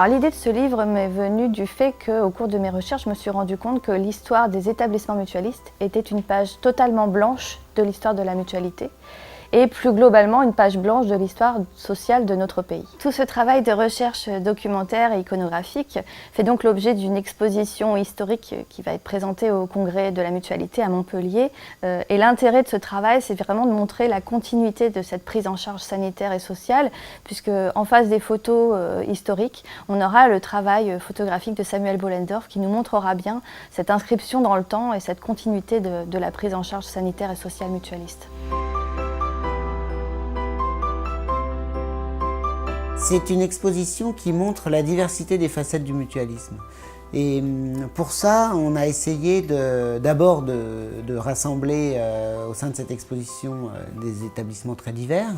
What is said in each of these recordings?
Alors l'idée de ce livre m'est venue du fait qu'au cours de mes recherches, je me suis rendu compte que l'histoire des établissements mutualistes était une page totalement blanche de l'histoire de la mutualité et plus globalement une page blanche de l'histoire sociale de notre pays. Tout ce travail de recherche documentaire et iconographique fait donc l'objet d'une exposition historique qui va être présentée au Congrès de la Mutualité à Montpellier. Et l'intérêt de ce travail, c'est vraiment de montrer la continuité de cette prise en charge sanitaire et sociale, puisque en face des photos historiques, on aura le travail photographique de Samuel Bollendorf qui nous montrera bien cette inscription dans le temps et cette continuité de la prise en charge sanitaire et sociale mutualiste. C'est une exposition qui montre la diversité des facettes du mutualisme. Et pour ça, on a essayé d'abord de rassembler au sein de cette exposition des établissements très divers,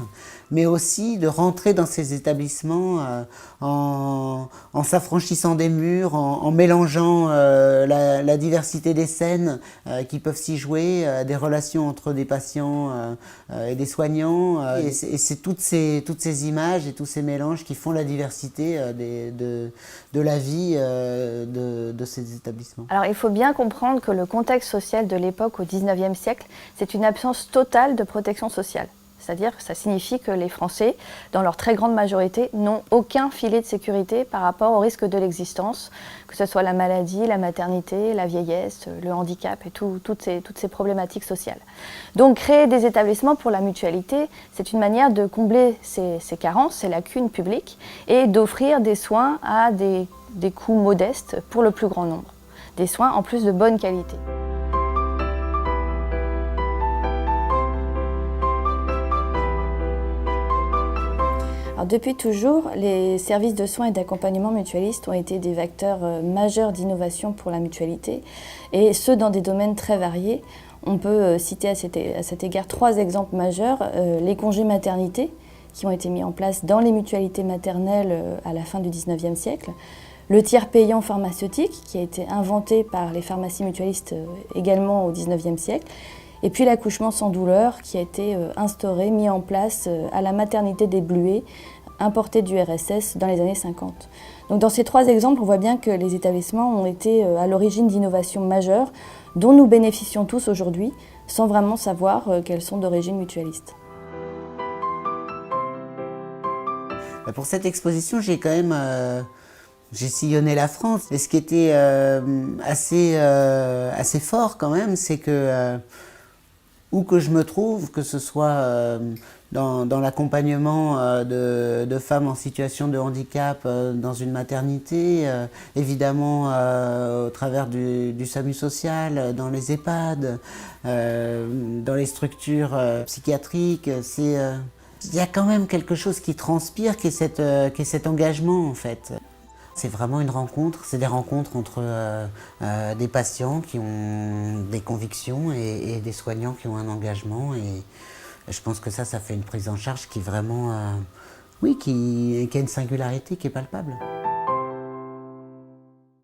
mais aussi de rentrer dans ces établissements en s'affranchissant des murs, en mélangeant la diversité des scènes qui peuvent s'y jouer, des relations entre des patients et des soignants. Et c'est toutes ces images et tous ces mélanges qui font la diversité de la vie de ces établissements. Alors il faut bien comprendre que le contexte social de l'époque au XIXe siècle, c'est une absence totale de protection sociale. C'est-à-dire que ça signifie que les Français, dans leur très grande majorité, n'ont aucun filet de sécurité par rapport au risque de l'existence, que ce soit la maladie, la maternité, la vieillesse, le handicap et toutes ces problématiques sociales. Donc créer des établissements pour la mutualité, c'est une manière de combler ces carences, ces lacunes publiques et d'offrir des soins à des coûts modestes pour le plus grand nombre. Des soins en plus de bonne qualité. Alors, depuis toujours, les services de soins et d'accompagnement mutualistes ont été des vecteurs majeurs d'innovation pour la mutualité, et ce dans des domaines très variés. On peut citer à cet égard 3 exemples majeurs. Les congés maternité, qui ont été mis en place dans les mutualités maternelles à la fin du XIXe siècle. Le tiers payant pharmaceutique, qui a été inventé par les pharmacies mutualistes également au XIXe siècle. Et puis l'accouchement sans douleur, qui a été instauré, mis en place à la maternité des Bluets, importée du RSS dans les années 50. Donc dans ces 3 exemples, on voit bien que les établissements ont été à l'origine d'innovations majeures dont nous bénéficions tous aujourd'hui, sans vraiment savoir qu'elles sont d'origine mutualiste. Pour cette exposition, j'ai quand même j'ai sillonné la France. Et ce qui était assez fort quand même, c'est que où que je me trouve, que ce soit dans l'accompagnement de femmes en situation de handicap dans une maternité, évidemment au travers du SAMU social, dans les EHPAD, dans les structures psychiatriques, il y a quand même quelque chose qui transpire, qui est cet engagement en fait. C'est vraiment une rencontre, c'est des rencontres entre des patients qui ont des convictions et des soignants qui ont un engagement. Et je pense que ça fait une prise en charge qui vraiment, oui, qui a une singularité qui est palpable.